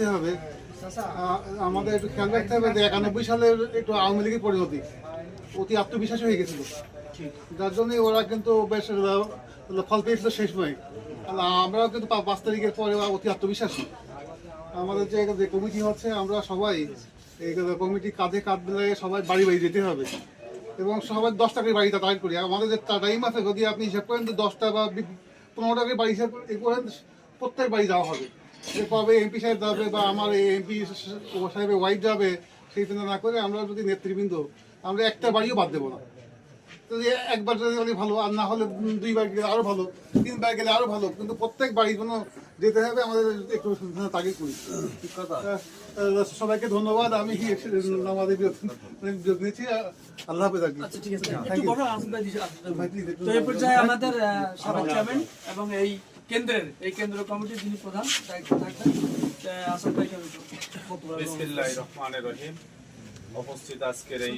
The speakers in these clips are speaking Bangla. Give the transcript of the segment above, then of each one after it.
হবে আমাদের একটু খেয়াল রাখতে হবে যে 91 সালের একটু আওয়ামী লীগের পরিণতি অতি আত্মবিশ্বাসী হয়ে গেছিল, যার জন্য ওরা কিন্তু বেশ ফল পেয়েছিল শেষ সময়। আমরাও কিন্তু 5 তারিখের পরে অতি আত্মবিশ্বাসী। আমাদের যে কমিটি হচ্ছে, আমরা সবাই এই কমিটি কাঁধে কাঁধ মিলে সবাই বাড়ি বাড়ি যেতে হবে এবং সবাই 10 টাকার বাড়িটা টার্গেট করি। আমাদের যে টাইম আছে, যদি আপনি হিসাব করেন যে 10টা বা 15 টাকার বাড়ি হিসাব করেন, প্রত্যেক বাড়ি যাওয়া হবে। কবে এমপি সাহেব যাবে বা আমার এমপি সাহেবের ওয়াইফ যাবে সেই চিন্তা না করে আমরা যদি নেতৃবৃন্দ আমরা একটা বাড়িও বাদ দেবো না। যদি একবার যদি অনেক ভালো, আর না হলে 2বার গেলে আরো ভালো, 3বার গেলে আরো ভালো, কিন্তু প্রত্যেক বাড়ির জন্য যেতে হবে। আমাদের একটু তাগিদ করি। সবাইকে ধন্যবাদ। আমি আমাদের বিরোধ নিচ্ছি। আল্লাহ হাফেজ। আমাদের সাবেক চেয়ারম্যান এবং এই কেন্দ্র কমিটির যিনি প্রধান দায়িত্ব থাকবেন আসাদ ভাইকে বিসমিল্লাহির রহমানির রহিম। উপস্থিত আজকের এই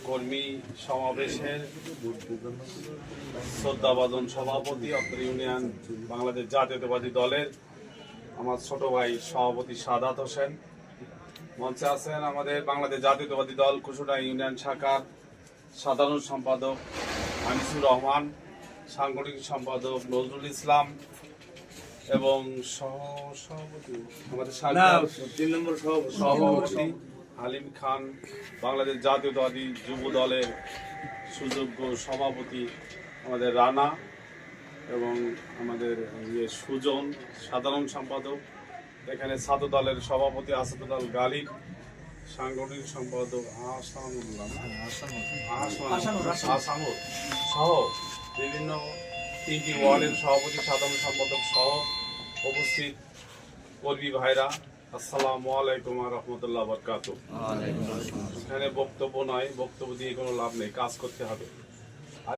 কর্মী সমাবেশের শ্রদ্ধাভাজন সভাপতি অত্র ইউনিয়ন বাংলাদেশ জাতীয়তাবাদী দলের আমার ছোট ভাই সভাপতি সাদাত হোসেন, মঞ্চে আছেন আমাদের বাংলাদেশ জাতীয়তাবাদী দল কুশুটা ইউনিয়ন শাখার সাধারণ সম্পাদক আনিসুর রহমান, সাংগঠনিক সম্পাদক নজরুল ইসলাম এবং সভাপতি আমাদের সভাপতি হালিম খান, বাংলাদেশ জাতীয়তাবাদী যুব দলের সুযোগ্য সভাপতি আমাদের রানা এবং আমাদের সুজন সাধারণ সম্পাদক, এখানে ছাত্র দলের সভাপতি আসাদুল গালিব, সাংগঠনিক সম্পাদক আহসানুর সহ বিভিন্ন 3টি ওয়ার্ডের সভাপতি সাধারণ সম্পাদক সহ উপস্থিত কর্মী ভাইরা, আসসালামু আলাইকুম ওয়া রাহমাতুল্লাহি ওয়া বারাকাতুহু। এখানে বক্তব্য নয়, বক্তব্য দিয়ে কোনো লাভ নেই, কাজ করতে হবে।